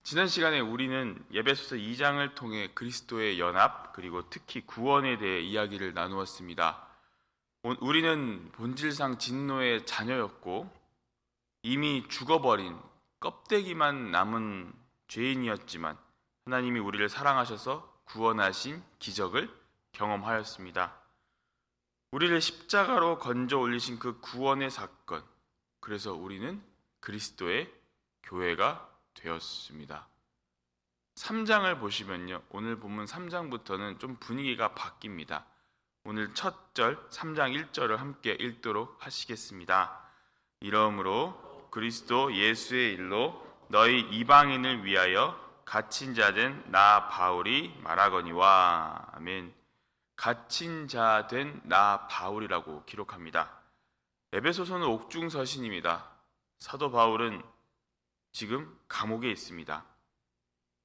지난 시간에 우리는 에베소서 2장을 통해 그리스도의 연합 그리고 특히 구원에 대해 이야기를 나누었습니다. 우리는 본질상 진노의 자녀였고 이미 죽어버린 껍데기만 남은 죄인이었지만 하나님이 우리를 사랑하셔서 구원하신 기적을 경험하였습니다. 우리를 십자가로 건져 올리신 그 구원의 사건, 그래서 우리는 그리스도의 교회가 되었습니다. 3장을 보시면요, 오늘 본문 3장부터는 좀 분위기가 바뀝니다. 오늘 첫 절 3장 1절을 함께 읽도록 하시겠습니다. 이러므로 그리스도 예수의 일로 너희 이방인을 위하여 갇힌 자 된 나 바울이 말하거니와. 아멘. 갇힌 자 된 나 바울이라고 기록합니다. 에베소서는 옥중서신입니다. 사도 바울은 지금 감옥에 있습니다.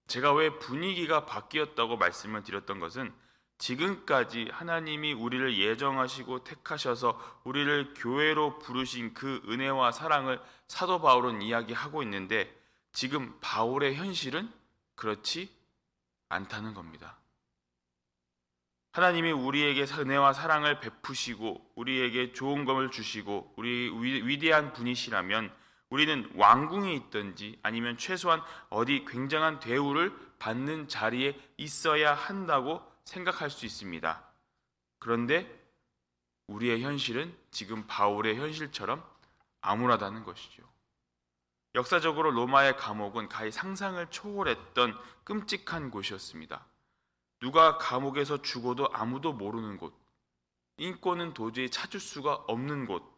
제가 왜 분위기가 바뀌었다고 말씀을 드렸던 것은 지금까지 하나님이 우리를 예정하시고 택하셔서 우리를 교회로 부르신 그 은혜와 사랑을 사도 바울은 이야기하고 있는데, 지금 바울의 현실은 그렇지 않다는 겁니다. 하나님이 우리에게 은혜와 사랑을 베푸시고 우리에게 좋은 것을 주시고 우리 위대한 분이시라면 우리는 왕궁에 있든지 아니면 최소한 어디 굉장한 대우를 받는 자리에 있어야 한다고 생각할 수 있습니다. 그런데 우리의 현실은 지금 바울의 현실처럼 암울하다는 것이죠. 역사적으로 로마의 감옥은 가히 상상을 초월했던 끔찍한 곳이었습니다. 누가 감옥에서 죽어도 아무도 모르는 곳, 인권은 도저히 찾을 수가 없는 곳,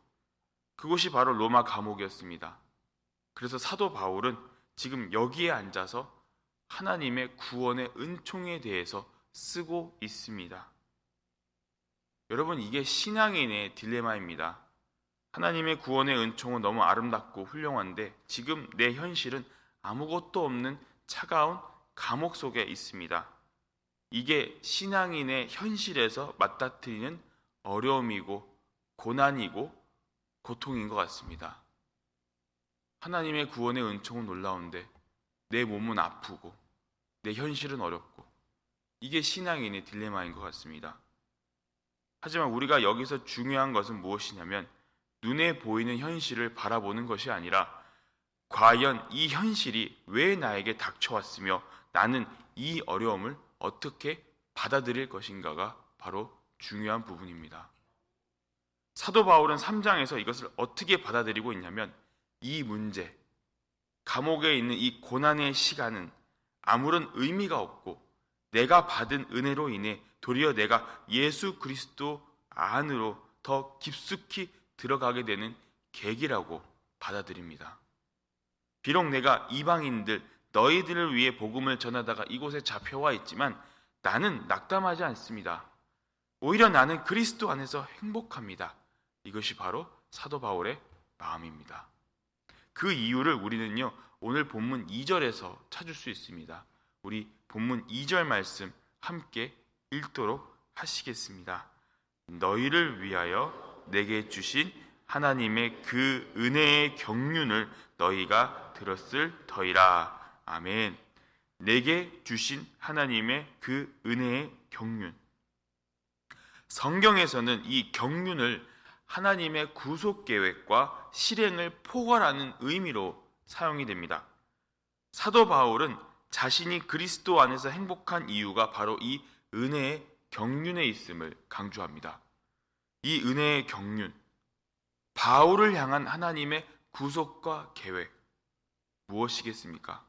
그곳이 바로 로마 감옥이었습니다. 그래서 사도 바울은 지금 여기에 앉아서 하나님의 구원의 은총에 대해서 쓰고 있습니다. 여러분, 이게 신앙인의 딜레마입니다. 하나님의 구원의 은총은 너무 아름답고 훌륭한데 지금 내 현실은 아무것도 없는 차가운 감옥 속에 있습니다. 이게 신앙인의 현실에서 맞닥뜨리는 어려움이고 고난이고 고통인 것 같습니다. 하나님의 구원의 은총은 놀라운데 내 몸은 아프고 내 현실은 어렵고, 이게 신앙인의 딜레마인 것 같습니다. 하지만 우리가 여기서 중요한 것은 무엇이냐면 눈에 보이는 현실을 바라보는 것이 아니라 과연 이 현실이 왜 나에게 닥쳐왔으며 나는 이 어려움을 어떻게 받아들일 것인가가 바로 중요한 부분입니다. 사도 바울은 3장에서 이것을 어떻게 받아들이고 있냐면, 이 문제, 감옥에 있는 이 고난의 시간은 아무런 의미가 없고 내가 받은 은혜로 인해 도리어 내가 예수 그리스도 안으로 더 깊숙이 들어가게 되는 계기라고 받아들입니다. 비록 내가 이방인들, 너희들을 위해 복음을 전하다가 이곳에 잡혀와 있지만 나는 낙담하지 않습니다. 오히려 나는 그리스도 안에서 행복합니다. 이것이 바로 사도 바울의 마음입니다. 그 이유를 우리는요, 오늘 본문 2절에서 찾을 수 있습니다. 우리 본문 2절 말씀 함께 읽도록 하시겠습니다. 너희를 위하여 내게 주신 하나님의 그 은혜의 경륜을 너희가 들었을 터이라. 아멘. 내게 주신 하나님의 그 은혜의 경륜. 성경에서는 이 경륜을 하나님의 구속 계획과 실행을 포괄하는 의미로 사용이 됩니다. 사도 바울은 자신이 그리스도 안에서 행복한 이유가 바로 이 은혜의 경륜에 있음을 강조합니다. 이 은혜의 경륜, 바울을 향한 하나님의 구속과 계획, 무엇이겠습니까?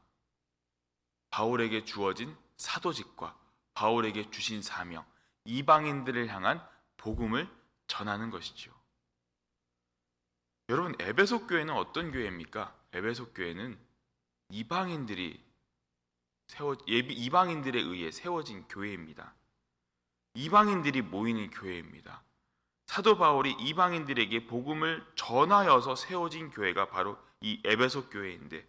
바울에게 주어진 사도직과 바울에게 주신 사명, 이방인들을 향한 복음을 전하는 것이죠. 여러분, 에베소 교회는 어떤 교회입니까? 에베소 교회는 이방인들에 의해 세워진 교회입니다. 이방인들이 모이는 교회입니다. 사도 바울이 이방인들에게 복음을 전하여서 세워진 교회가 바로 이 에베소 교회인데,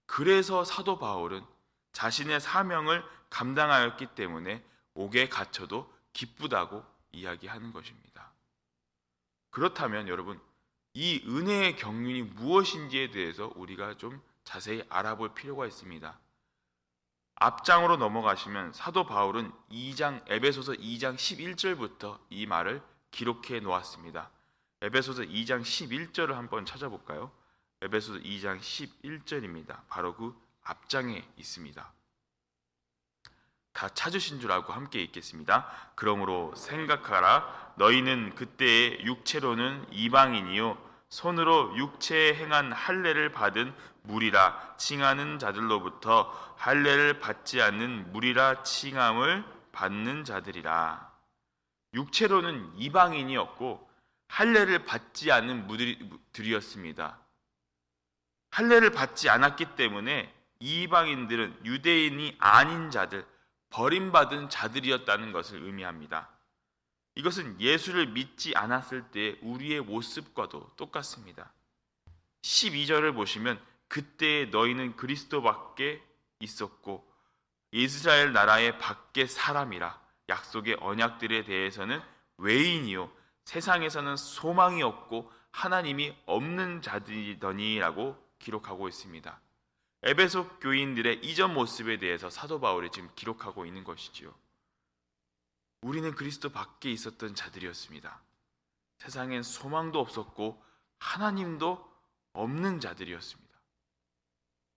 그래서 사도 바울은 자신의 사명을 감당하였기 때문에 옥에 갇혀도 기쁘다고 이야기하는 것입니다. 그렇다면 여러분, 이 은혜의 경륜이 무엇인지에 대해서 우리가 좀 자세히 알아볼 필요가 있습니다. 앞장으로 넘어가시면 사도 바울은 에베소서 2장 11절부터 이 말을 기록해 놓았습니다. 에베소서 2장 11절을 한번 찾아볼까요? 에베소서 2장 11절입니다. 바로 그 앞장에 있습니다. 다 찾으신 줄 알고 함께 읽겠습니다. 그러므로 생각하라. 너희는 그때의 육체로는 이방인이요 손으로 육체에 행한 할례를 받은 무리라 칭하는 자들로부터 할례를 받지 않는 무리라 칭함을 받는 자들이라. 육체로는 이방인이었고 할례를 받지 않는 무리들이었습니다. 할례를 받지 않았기 때문에 이방인들은 유대인이 아닌 자들, 버림받은 자들이었다는 것을 의미합니다. 이것은 예수를 믿지 않았을 때 우리의 모습과도 똑같습니다. 12절을 보시면 그때 너희는 그리스도 밖에 있었고 이스라엘 나라의 밖에 사람이라 약속의 언약들에 대해서는 외인이요 세상에서는 소망이 없고 하나님이 없는 자들이더니라고 기록하고 있습니다. 에베소 교인들의 이전 모습에 대해서 사도 바울이 지금 기록하고 있는 것이지요. 우리는 그리스도 밖에 있었던 자들이었습니다. 세상엔 소망도 없었고 하나님도 없는 자들이었습니다.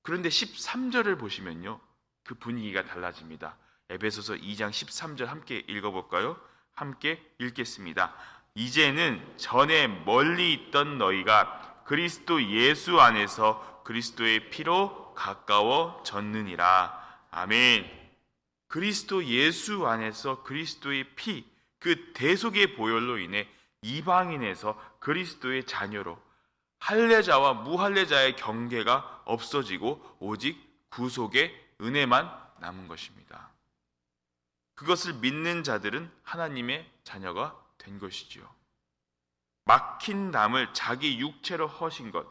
그런데 13절을 보시면요, 그 분위기가 달라집니다. 에베소서 2장 13절 함께 읽어볼까요? 함께 읽겠습니다. 이제는 전에 멀리 있던 너희가 그리스도 예수 안에서 그리스도의 피로 가까워졌느니라. 아멘. 그리스도 예수 안에서 그리스도의 피, 그 대속의 보혈로 인해 이방인에서 그리스도의 자녀로 할례자와 무할례자의 경계가 없어지고 오직 구속의 은혜만 남은 것입니다. 그것을 믿는 자들은 하나님의 자녀가 된 것이지요. 막힌 담을 자기 육체로 허신 것,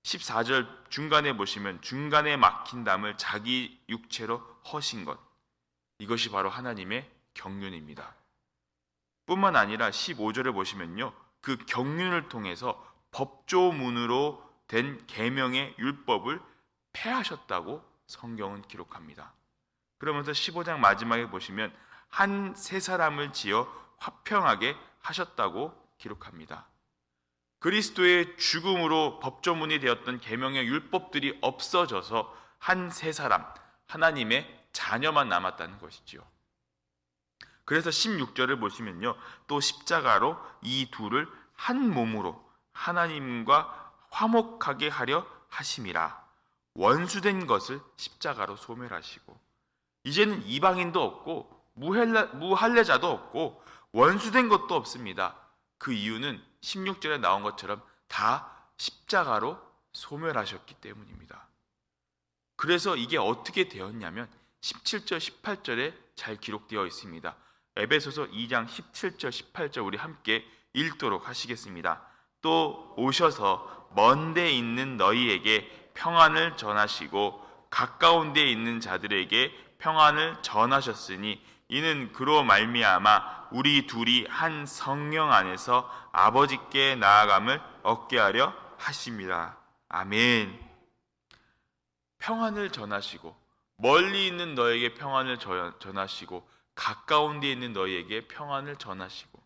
14절 중간에 보시면 중간에 막힌 담을 자기 육체로 허신 것, 이것이 바로 하나님의 경륜입니다. 뿐만 아니라 15절을 보시면요, 그 경륜을 통해서 법조문으로 된 계명의 율법을 폐하셨다고 성경은 기록합니다. 그러면서 15장 마지막에 보시면 한 세 사람을 지어 화평하게 하셨다고 기록합니다. 그리스도의 죽음으로 법조문이 되었던 계명의 율법들이 없어져서 한 세 사람, 하나님의 자녀만 남았다는 것이지요. 그래서 16절을 보시면요, 또 십자가로 이 둘을 한 몸으로 하나님과 화목하게 하려 하심이라. 원수된 것을 십자가로 소멸하시고 이제는 이방인도 없고 무할례자도 없고 원수된 것도 없습니다. 그 이유는 16절에 나온 것처럼 다 십자가로 소멸하셨기 때문입니다. 그래서 이게 어떻게 되었냐면 17절, 18절에 잘 기록되어 있습니다. 에베소서 2장 17절, 18절 우리 함께 읽도록 하시겠습니다. 또 오셔서 먼 데 있는 너희에게 평안을 전하시고 가까운 데 있는 자들에게 평안을 전하셨으니 이는 그로 말미암아 우리 둘이 한 성령 안에서 아버지께 나아감을 얻게 하려 하심이라. 아멘. 평안을 전하시고 멀리 있는 너에게 평안을 전하시고 가까운 데 있는 너희에게 평안을 전하시고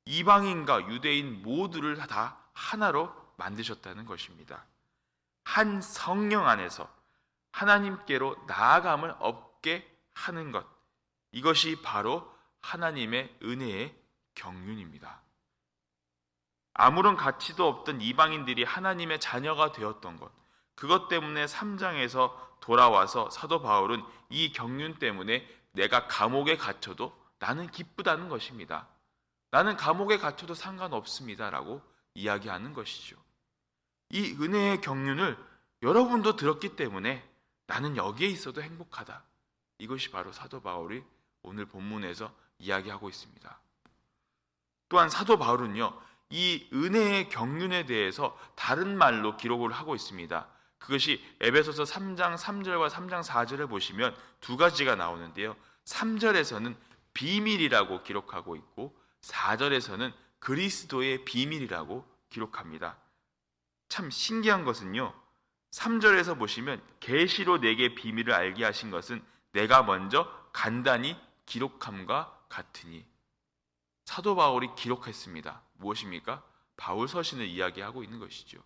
이방인과 유대인 모두를 다 하나로 만드셨다는 것입니다. 한 성령 안에서 하나님께로 나아감을 얻게 하는 것, 이것이 바로 하나님의 은혜의 경륜입니다. 아무런 가치도 없던 이방인들이 하나님의 자녀가 되었던 것, 그것 때문에 3장에서 돌아와서 사도 바울은 이 경륜 때문에 내가 감옥에 갇혀도 나는 기쁘다는 것입니다. 나는 감옥에 갇혀도 상관없습니다 라고 이야기하는 것이죠. 이 은혜의 경륜을 여러분도 들었기 때문에 나는 여기에 있어도 행복하다. 이것이 바로 사도 바울이 오늘 본문에서 이야기하고 있습니다. 또한 사도 바울은요, 이 은혜의 경륜에 대해서 다른 말로 기록을 하고 있습니다. 그것이 에베소서 3장 3절과 3장 4절을 보시면 두 가지가 나오는데요. 3절에서는 비밀이라고 기록하고 있고 4절에서는 그리스도의 비밀이라고 기록합니다. 참 신기한 것은요, 3절에서 보시면 계시로 내게 비밀을 알게 하신 것은 내가 먼저 간단히 기록함과 같으니. 사도 바울이 기록했습니다. 무엇입니까? 바울 서신을 이야기하고 있는 것이죠.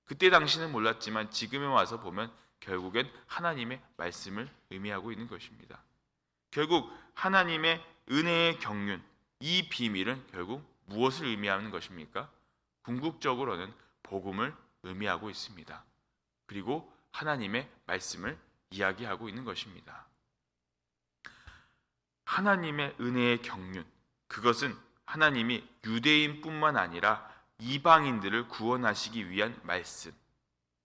그때 당시는 몰랐지만 지금에 와서 보면 결국엔 하나님의 말씀을 의미하고 있는 것입니다. 결국 하나님의 은혜의 경륜, 이 비밀은 결국 무엇을 의미하는 것입니까? 궁극적으로는 복음을 의미하고 있습니다. 그리고 하나님의 말씀을 이야기하고 있는 것입니다. 하나님의 은혜의 경륜, 그것은 하나님이 유대인뿐만 아니라 이방인들을 구원하시기 위한 말씀,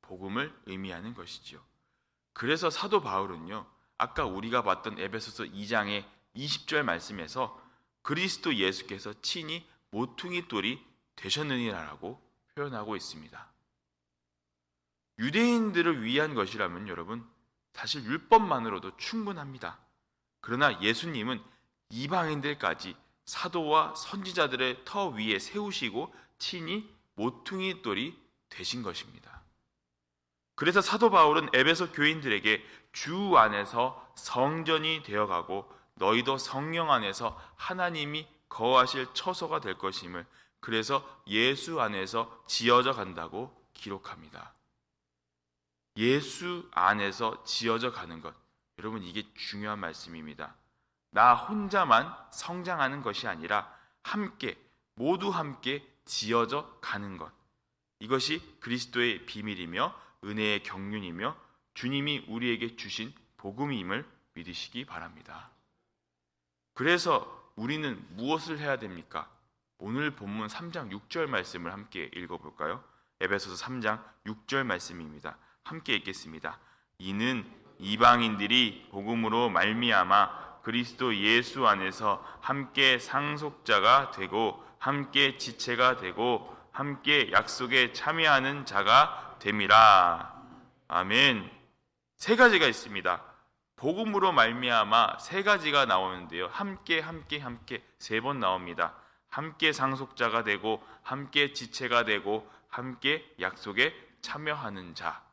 복음을 의미하는 것이지요. 그래서 사도 바울은요, 아까 우리가 봤던 에베소서 2장의 20절 말씀에서 그리스도 예수께서 친히 모퉁이 돌이 되셨느니라고 표현하고 있습니다. 유대인들을 위한 것이라면 여러분, 사실 율법만으로도 충분합니다. 그러나 예수님은 이방인들까지 사도와 선지자들의 터 위에 세우시고 친히 모퉁이 돌이 되신 것입니다. 그래서 사도 바울은 에베소 교인들에게 주 안에서 성전이 되어가고 너희도 성령 안에서 하나님이 거하실 처소가 될 것임을, 그래서 예수 안에서 지어져 간다고 기록합니다. 예수 안에서 지어져 가는 것, 여러분 이게 중요한 말씀입니다. 나 혼자만 성장하는 것이 아니라 함께, 모두 함께 지어져 가는 것, 이것이 그리스도의 비밀이며 은혜의 경륜이며 주님이 우리에게 주신 복음임을 믿으시기 바랍니다. 그래서 우리는 무엇을 해야 됩니까? 오늘 본문 3장 6절 말씀을 함께 읽어볼까요? 에베소서 3장 6절 말씀입니다. 함께 읽겠습니다. 이는 이방인들이 복음으로 말미암아 그리스도 예수 안에서 함께 상속자가 되고 함께 지체가 되고 함께 약속에 참여하는 자가 됨이라. 아멘. 세 가지가 있습니다. 복음으로 말미암아 세 가지가 나오는데요. 함께 세 번 나옵니다. 함께 상속자가 되고 함께 지체가 되고 함께 약속에 참여하는 자.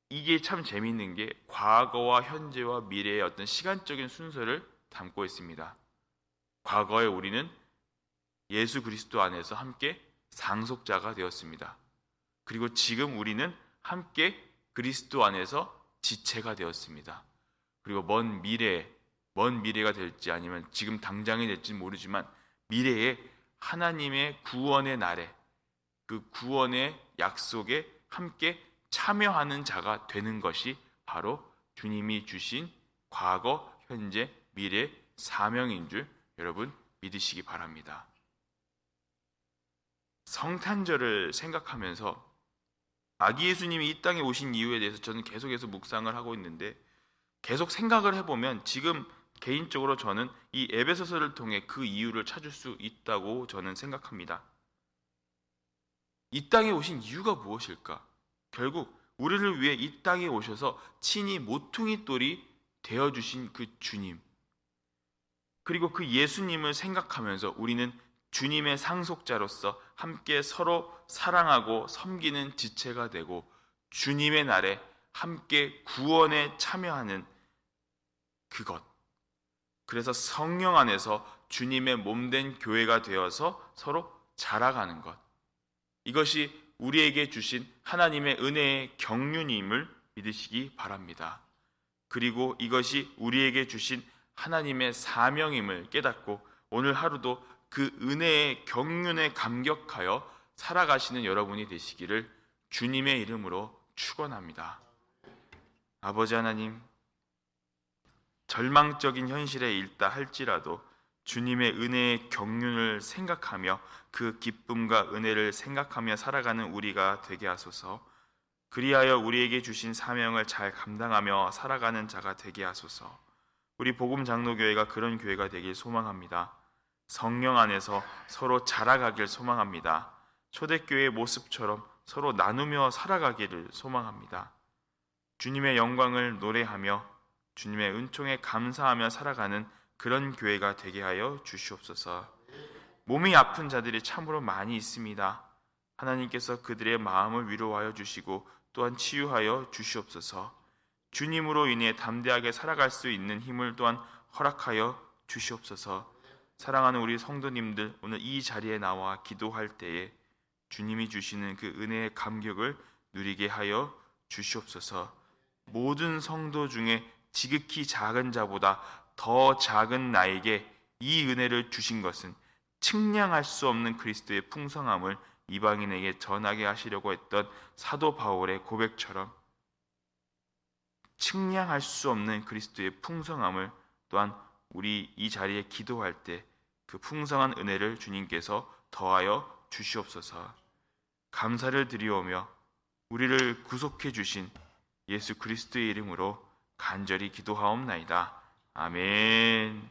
이게 참 재미있는 게 과거와 현재와 미래의 어떤 시간적인 순서를 담고 있습니다. 과거에 우리는 예수 그리스도 안에서 함께 상속자가 되었습니다. 그리고 지금 우리는 함께 그리스도 안에서 지체가 되었습니다. 그리고 먼 미래가 될지 아니면 지금 당장이 될지 모르지만 미래에 하나님의 구원의 날에 그 구원의 약속에 함께 참여하는 자가 되는 것이 바로 주님이 주신 과거, 현재, 미래 사명인 줄 여러분 믿으시기 바랍니다. 성탄절을 생각하면서 아기 예수님이 이 땅에 오신 이유에 대해서 저는 계속해서 묵상을 하고 있는데, 계속 생각을 해보면 지금 개인적으로 저는 이 에베소서를 통해 그 이유를 찾을 수 있다고 저는 생각합니다. 이 땅에 오신 이유가 무엇일까? 결국 우리를 위해 이 땅에 오셔서 친히 모퉁이 돌이 되어주신 그 주님, 그리고 그 예수님을 생각하면서 우리는 주님의 상속자로서 함께 서로 사랑하고 섬기는 지체가 되고 주님의 날에 함께 구원에 참여하는 그것, 그래서 성령 안에서 주님의 몸된 교회가 되어서 서로 자라가는 것, 이것이 우리에게 주신 하나님의 은혜의 경륜임을 믿으시기 바랍니다. 그리고 이것이 우리에게 주신 하나님의 사명임을 깨닫고 오늘 하루도 그 은혜의 경륜에 감격하여 살아가시는 여러분이 되시기를 주님의 이름으로 축원합니다. 아버지 하나님, 절망적인 현실에 있다 할지라도 주님의 은혜의 경륜을 생각하며 그 기쁨과 은혜를 생각하며 살아가는 우리가 되게 하소서. 그리하여 우리에게 주신 사명을 잘 감당하며 살아가는 자가 되게 하소서. 우리 복음장로교회가 그런 교회가 되길 소망합니다. 성령 안에서 서로 자라가길 소망합니다. 초대교회의 모습처럼 서로 나누며 살아가기를 소망합니다. 주님의 영광을 노래하며 주님의 은총에 감사하며 살아가는 그런 교회가 되게 하여 주시옵소서. 몸이 아픈 자들이 참으로 많이 있습니다. 하나님께서 그들의 마음을 위로하여 주시고 또한 치유하여 주시옵소서. 주님으로 인해 담대하게 살아갈 수 있는 힘을 또한 허락하여 주시옵소서. 사랑하는 우리 성도님들, 오늘 이 자리에 나와 기도할 때에 주님이 주시는 그 은혜의 감격을 누리게 하여 주시옵소서. 모든 성도 중에 지극히 작은 자보다 더 작은 나에게 이 은혜를 주신 것은 측량할 수 없는 그리스도의 풍성함을 이방인에게 전하게 하시려고 했던 사도 바울의 고백처럼 측량할 수 없는 그리스도의 풍성함을 또한 우리 이 자리에 기도할 때 그 풍성한 은혜를 주님께서 더하여 주시옵소서. 감사를 드리오며 우리를 구속해 주신 예수 그리스도의 이름으로 간절히 기도하옵나이다. 아멘.